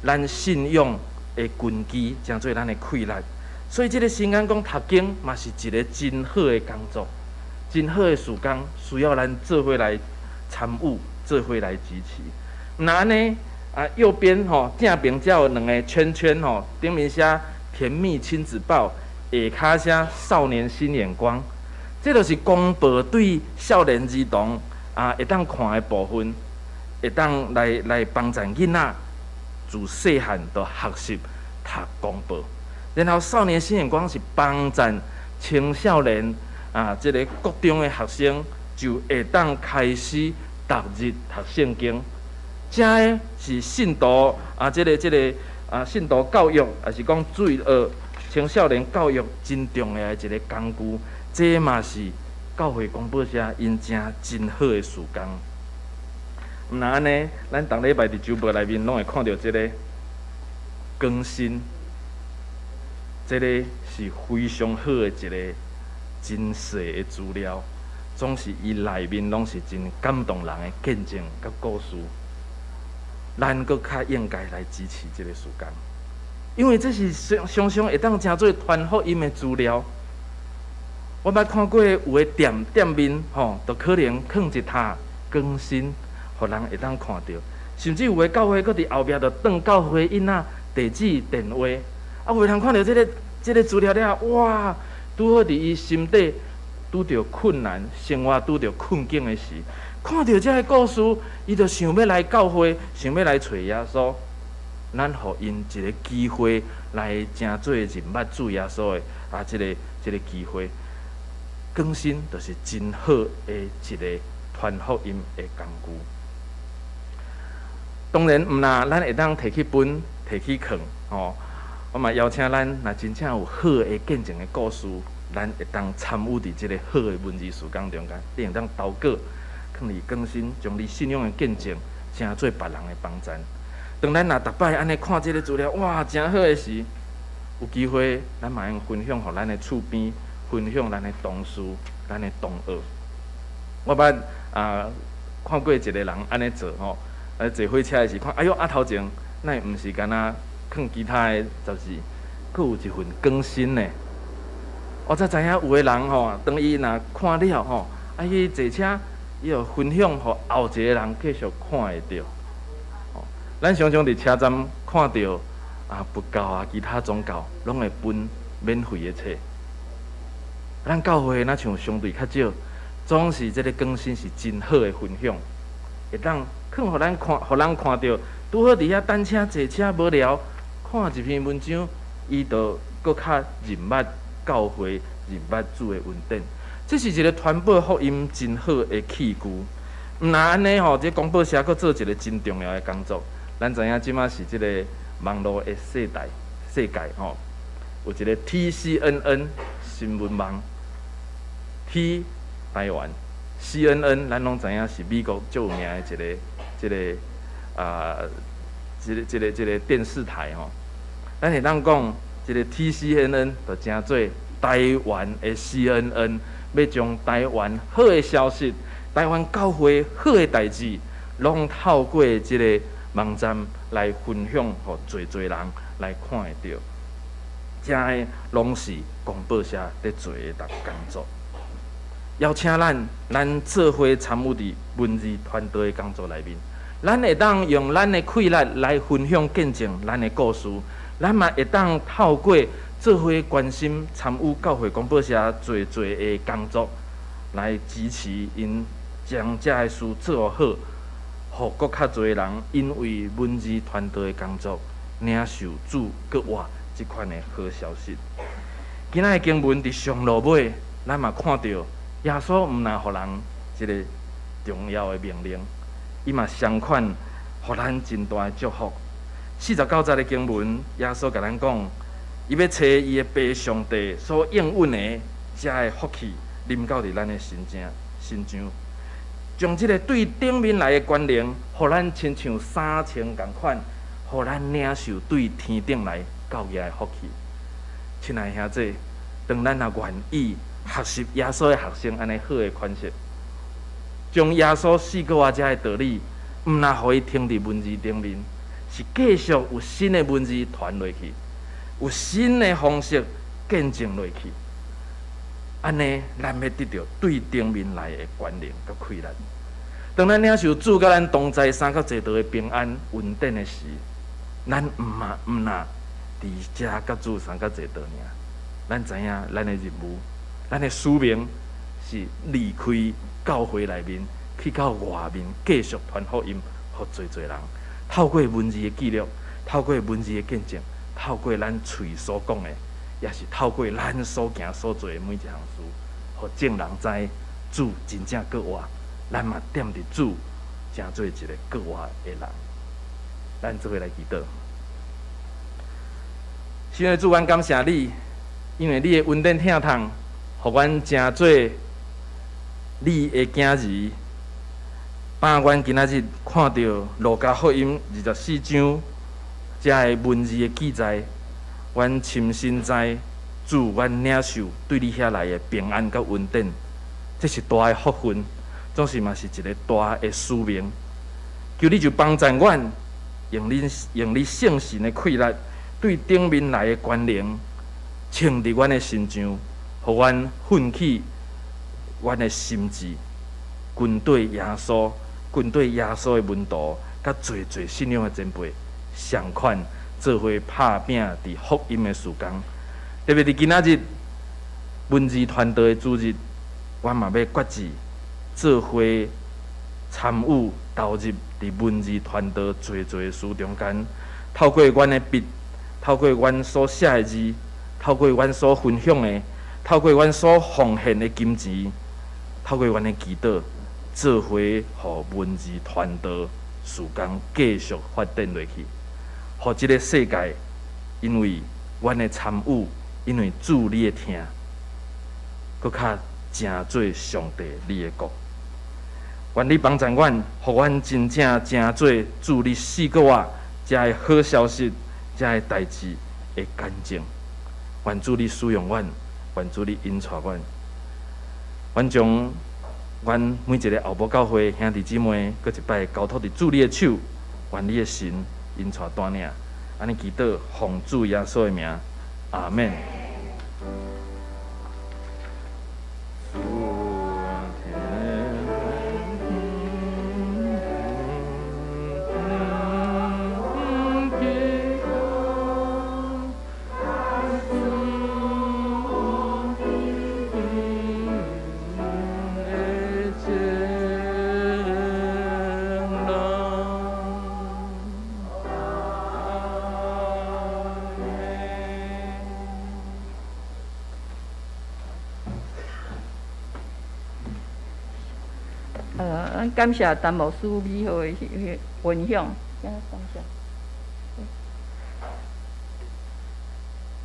咱信仰的根基，真做咱的溃力。所以，这个新眼光读经嘛是一个真好的工作，真好的事工，需要咱做伙来参与，做伙来支持。那安尼右边正边才有两个圈圈顶面写“甜蜜亲子报”，下骹写“少年新眼光”。这就是公报对少年儿童会当看的部分，会当来帮助囡仔自细汉就学习读公报。然后少年新眼光是帮助青少年这个国中的学生就会当开始逐日读圣经。这个是信徒这个信徒教育，也是讲罪恶青少年教育真重要的一个工具。这嘛是教会公报社因真好的事工。毋那安尼，咱逐礼拜伫周报内面拢会看到这个更新，这个是非常好的一个真实的资料，总是伊内面拢是真感动人的见证甲故事。咱搁较应该来支持这个事工，因为这是常常会当真做传福音的资料。我捌看过有的店面就可能放一塔更新，互人会当看到。甚至有的教会搁伫后壁就转教会因地址电话，有人看到这个资料了，哇！拄好伫伊心底拄着困难、生活拄着困境的时，看到这个故事，伊就想要来教会，想要来找耶稣。咱互因一个机会来真做认捌主耶稣的这个机会。更新就是真好的一个传福音的工具。当然，毋那咱会当摕去本、摕去藏我嘛邀请咱，若真正有好的见证的故事，咱会当参与伫这个好的文字事工中间，你会当投稿，放伫更新，将你信仰的见证，真做别人的帮助。当咱若逐摆安尼看这个资料，哇，真好的时，有机会咱嘛用分享互咱的厝边。分享咱的同事、咱的同学。我捌看过一个人安尼做坐火车的时看，哎哟，头前那毋是干那放其他的杂志，佫有一份更新呢。我才知影有的人当伊若看了伊坐车伊就分享，互后一个人继续看会到。咱常常伫车站看到佛教其他宗教拢会分免费的册。咱教会那像相对较少，总是这个更新是真好的分享，会当放互咱看，互人看到，拄好伫遐等车坐车无聊，看一篇文章，伊就搁较认捌教会、认捌主的恩典。这是一个传播福音真好的器具。毋那安尼这广播社搁做一个真重要的工作。咱知影即马是这个网络的世界有一个 TCNN 新闻网。T 台湾 CNN 咱拢知影是美国最有名的一个电视台咱会当讲这个 TCNN 就真做台湾的 CNN， 要将台湾好的消息、台湾教会好的代志，拢透过这个网站来分享，互侪人来看会到。这个拢是广播社在做的工作。邀请咱做伙参与伫文字团队的工作内面，咱会当用咱的气力来分享见证咱的故事，咱嘛会当透过做伙关心参与教会广播社做的工作，来支持因将遮个事做好，互搁较侪人因为文字团队的工作领受主搁活即款的好消息。今仔的经文伫上落尾，咱嘛看到耶稣毋但互人一个重要的命令，伊嘛相款互咱真大的祝福。49节的经文，耶稣甲咱讲，伊要找伊的爸上帝所应允的遮个福气，临到伫咱的身上，将即个对顶面来的关联，互咱亲像三千共款，互咱领受对天顶来教义的福气。亲爱兄弟，当咱也愿意学习耶稣的学生安尼好的款式，将耶稣4个遮的道理，毋但互伊听伫文字顶面，是继续有新的文字传落去，有新的方式见证落去。安尼，咱要得到对顶面来的关联甲快乐。当咱领受主甲咱同在三角济道的平安稳定的时，咱毋那伫遮甲主三角济道尔。咱知影咱的任务，咱的使命是离开教会内面，去到外面继续传福音，互侪侪人。透过文字的记录，透过文字的见证，透过咱嘴所讲的，也是透过咱所行所做的每一项事，互众人知主真正搁活，咱嘛踮伫主，成做一个搁活的人。咱做伙来祈祷。亲爱的主，阮感谢你，因为你的恩典疼痛，互阮成做你的囝儿。把阮今仔日看到路加福音24章遮个文字的记载，阮深深知主，阮领受对你遐来的平安甲稳定，这是大的福分，总是嘛是一个大的使命。求你就帮助阮，用你圣神的快乐，对顶面来的关联，穿伫阮的身上，互阮奋起阮的心智，军队耶稣的门徒，甲侪侪信仰的前辈，相款做伙拍拼伫福音的事工。特别伫今仔日文字团队的主日，阮嘛要决志，做伙参与投入伫文字团队侪侪事中间，透过阮的笔，透过阮所写的字，透过阮所分享的，透过阮所奉献的金钱，透过阮的祈祷，做伙互文字团队事工继续发展落去，互即个世界因为阮的参与，因为主你的听，搁较成做上帝你的国。愿你帮助阮，互阮真正成做主你4个月遮个好消息，遮个代志的见证。愿主你使用阮，愿主你引带阮，愿将阮每一个后母教会兄弟姊妹，搁一摆交托伫主你的手，愿你的神引带带领。安尼祈祷，奉主耶稣的名，阿门。感谢陈牧师美好的分享，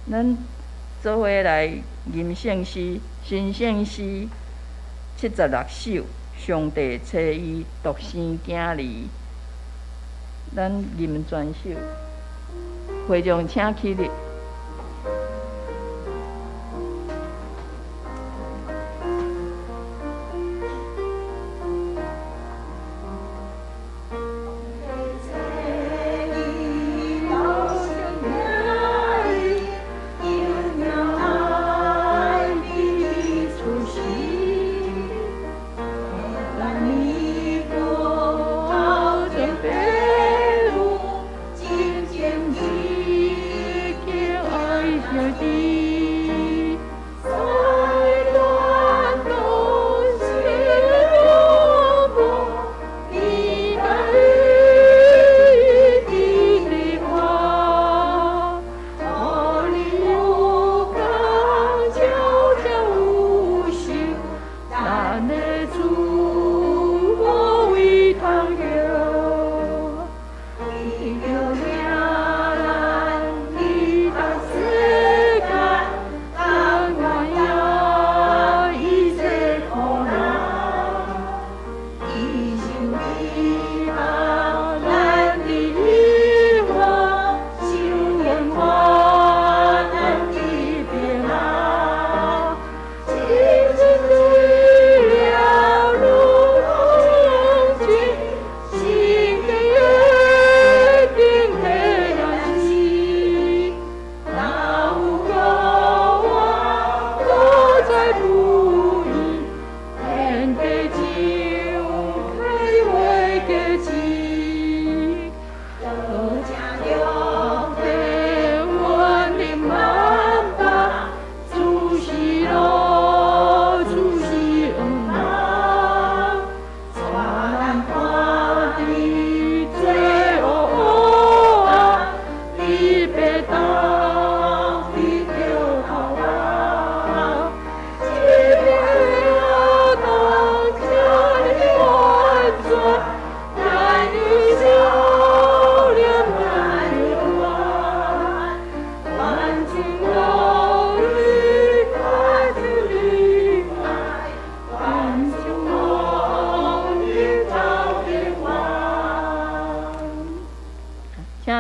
咱做伙来吟圣诗，新圣诗76首，上帝找伊独生囝儿，咱吟全首，会众请起立。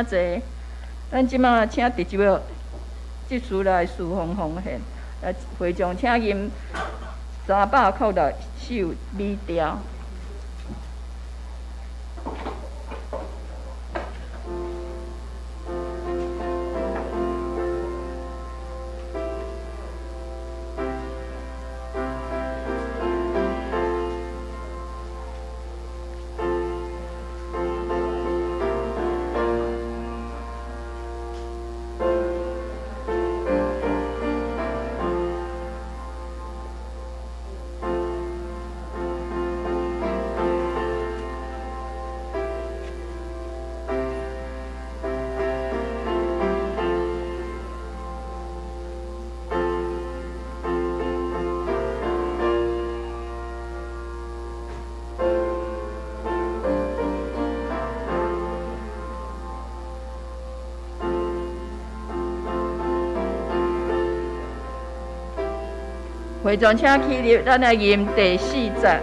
请坐。咱即马请第一位执事来侍奉奉献，来会众请吟366首美调。会众请起立，咱来吟第4节。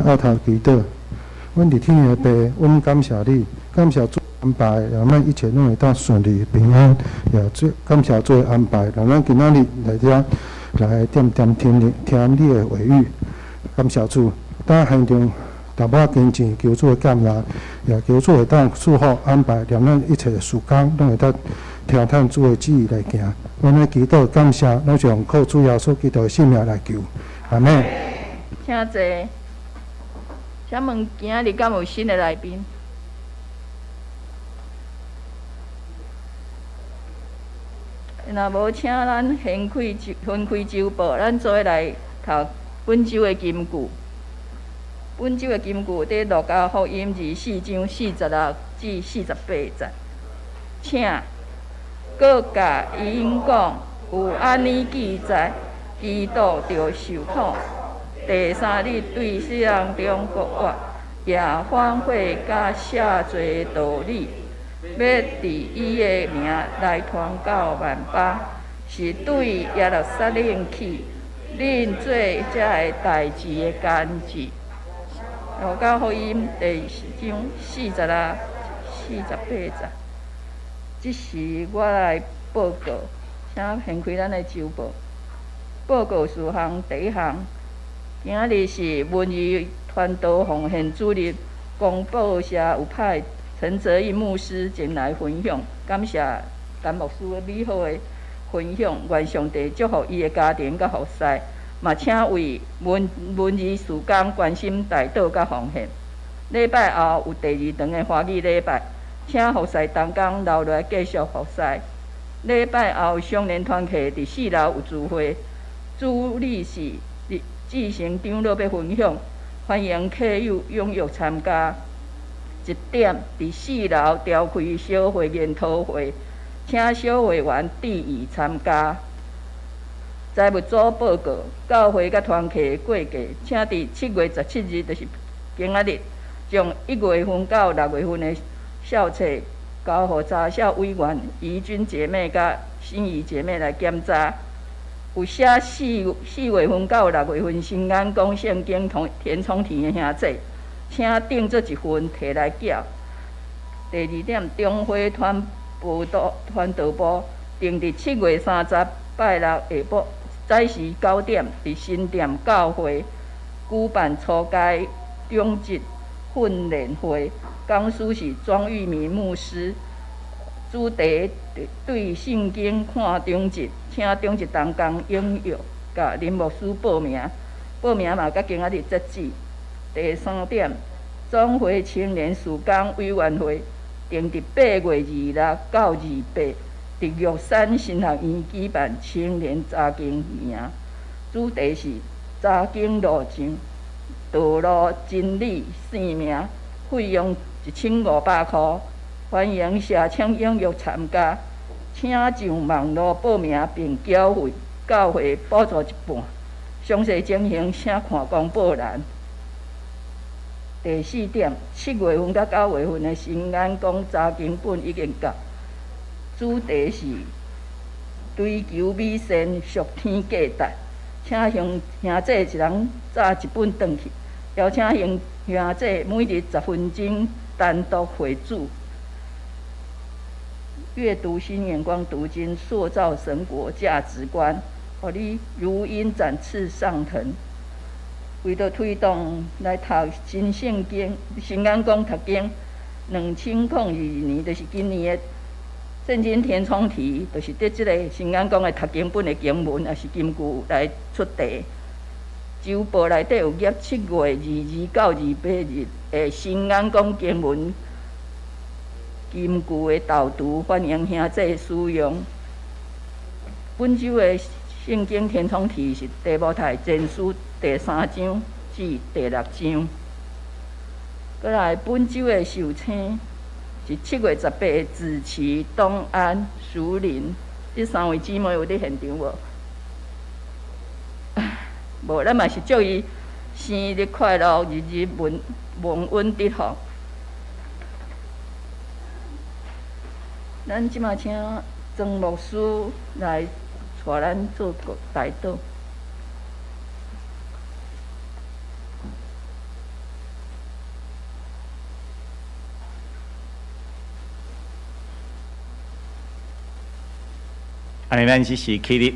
爱头祈祷，阮伫天的爸，阮感谢你，感谢主安排，让咱一切拢会当顺利平安。也感谢主的安排，让咱今仔日来遮来点点听你的话语。感谢主，当行中淡薄坚持，求主的感谢，也求主会当祝福安排，让咱一切的事工拢会当听探主的旨意来行。阮的祈祷感谢，拢是用靠主耶稣基督的性命来求。阿门。请坐。请问今仔日敢有新的来宾？若无，请咱分开周报，咱做来读本周的金句。本周的金句伫路加福音24章46至48节。请各甲因讲，有安尼记载，基督着受苦。第3日对世人中国话，也反悔甲写侪道理，要伫伊的名来传到万邦，是对耶路撒冷起，恁做遮个代志的根基。路加福音第4章46、48节，这是我来报告，请掀开咱的周报。报告事项第1项。今仔日是文艺传道奉献主日，公报社有派陈泽义牧师前来分享，感谢陈牧师美好的分享，愿上帝祝福伊的家庭甲服侍，嘛请为文艺事工关心代祷甲奉献。礼拜后有第2堂的华语礼拜，请服侍同工留落来继续服侍。礼拜后少年团契伫4楼有聚会，主理是志成长老要分享，欢迎客友踊跃参加。1点伫4楼召开小会研讨会，请小会员致意参加。财务组报告，教会甲团契过价，请伫7月17日，就是今仔日，将1月份到6月份的校册交予查校委员、怡君姐妹甲心仪姐妹来检查。有写4月份到6月份新安讲圣经填充题的兄弟，请订做1份摕来缴。第2点，中华团道部定伫7月30拜六下晡早时9点，伫新店教会举办初阶中级训练会，讲师是庄玉明牧师。主题对圣经看中级，请中级同工踊跃甲林牧师报名，报名嘛，甲今仔日截止。第3点，总会青年事工委员会定伫8月26到28，伫玉山神学院举办青年查经营，主题是查经路上，道路真理生命，费用1500块，欢迎社青踊跃参加，请上网络报名并缴费，教会补助一半。详细情形请看公布栏。第4点，7月份到9月份的新安宫查经本已经到，主题是追求美善，属天价值，请兄姐一人扎一本回去，邀请兄姐每日10分钟单独回主，阅读新眼光读经，塑造神国价值观，互你如鹰展翅上腾。为了推动来读新圣经、新安宫读经，2002年就是今年的圣经填充题，就是伫即个新安宫的读经本的经文，也是金句来出题。周报内底有页7月22到28日的新安宫经文金句的导读，欢迎兄弟使用。本周的圣经填充题是提摩太前书第3章至第6章。过来，本周的受请是7月18日子期、东安、树林，这3位姊妹有伫现场无？无，咱嘛是祝伊生日快乐，日日蒙恩得福。咱即马请曾牧师来带咱做代祷。安尼，咱只是起立，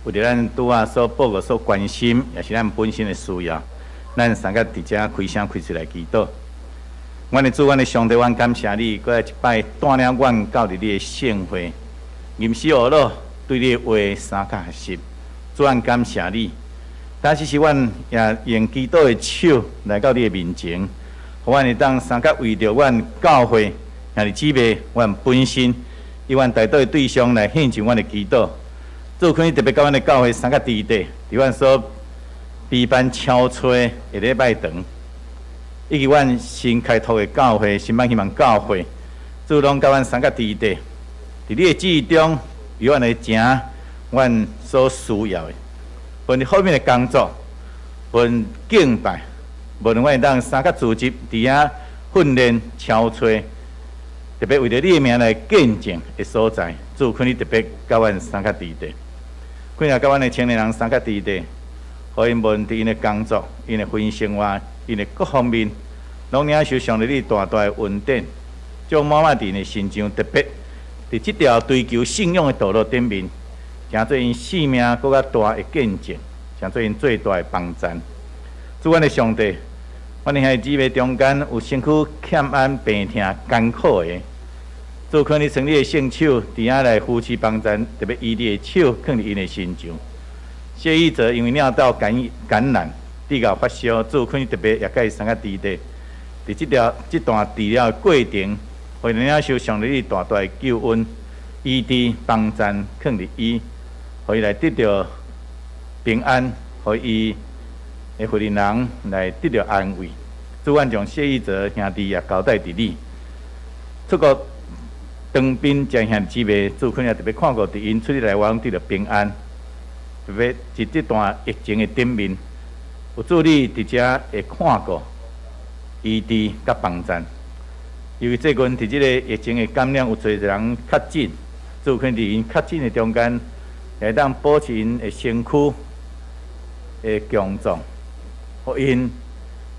为着咱拄仔所报告、所关心，也是咱本身的需要，咱三个伫遮开声开嘴来祈祷。阮的主，阮的上帝，阮感谢你，搁来一摆带领阮到伫你的圣会，吟诗学老，对你的话三较学习。主，阮感谢你，但是阮也用祈祷的手来到你的面前，互阮会当三较为着阮教会，也是姊妹，阮本身。以阮带到的对象来献上阮的祈祷，主可以特别甲阮的教会三个地地，伫阮所备办超吹的礼拜堂，以及阮新开拓的教会、新版希望教会，主拢甲阮三个地地，伫你的旨意中，与阮来行阮所需要的，无论后面的工作，无论敬拜，无论阮会当三个组织伫遐训练超吹。特别为着你的名来见证的所在，主可以特别甲阮三个地地，可以甲阮的青年人三个地地，互因无论伫因的工作、因的婚姻生活、因的各方面，拢领受上帝你大大的恩典，将满满伫因的心上，特别伫即条追求信仰的道路顶面，成做因生命更较大的见证，成做因最大的帮助。主，阮的上帝，阮的兄弟姊妹中间有身躯欠安、病痛、艰苦的。主，可你成立的圣手，伫遐来夫妻帮助，特别伊的手放伫因的身上。谢医者因为尿道感染，治疗发烧，主可你特别也甲伊三个治地，伫即段治疗的过程，互因领受上帝你大大的救恩、医治、帮助，放伫伊，互伊来得到平安，互伊的福人人来得到安慰。主，阮将谢医者兄弟也交代伫你，出国。当兵将兄姊妹，主可能特别看过伫因出入来往得到平安，特别伫这段疫情的顶面，有主你伫遮会看过医治甲帮助。由于最近伫这个疫情的感染有侪人确诊，主可能伫因确诊的中间，会当保持因的身躯的强壮，互因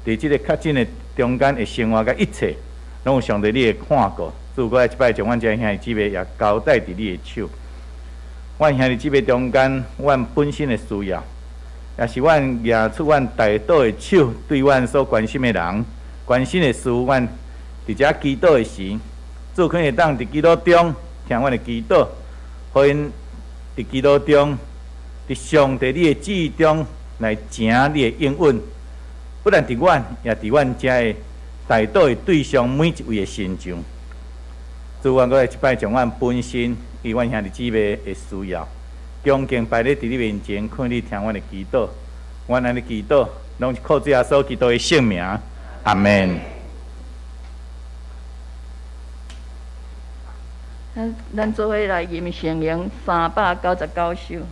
伫这个确诊的中间的生活甲一切，拢有上帝你的看过。主，我来一摆将阮这兄弟姊妹也交代伫你的手。阮兄弟姊妹中间，阮本身的需要，也是阮举出阮大道的手，对阮所关心的人、关心的事，阮伫遮祈祷的时，主可以当伫祈祷中听阮的祈祷，互因伫祈祷中，伫上帝你的旨意中来行你的应允，不但伫阮，也伫阮遮的大道的对象每一位的身上。主，我来一摆将阮本身与阮兄弟姊妹的需要，恭敬摆咧伫你面前，看你听阮的祈祷。阮安尼祈祷，拢是靠主耶稣基督的圣名，阿门。咱做伙来吟圣咏399首。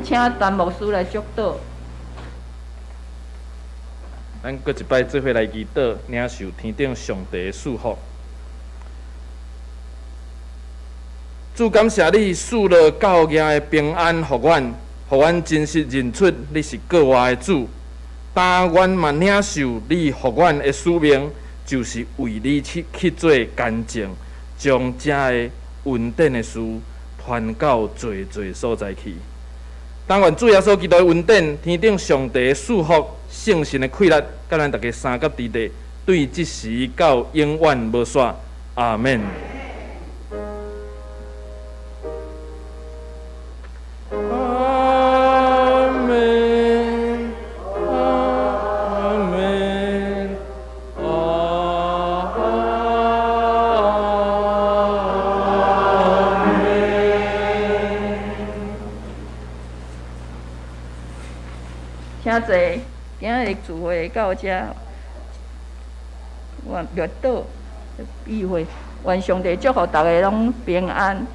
请陈牧师来祝祷。咱搁一摆做伙来祈祷，领受天顶上帝的祝福。主，感谢你赐了教业的平安，互阮真实认出你是国外的主。但阮嘛领受你互阮的使命，就是为你去做干净，将这个恩典的事传到最所在去。但愿主耶稣基督的恩典、天顶上帝的祝福、圣神的快乐，甲咱大家三甲伫地，对即时到永远无煞。阿门。阿门。阿门。请坐，今日聚会到遮，愿月岛聚会，愿上帝祝福大家拢平安。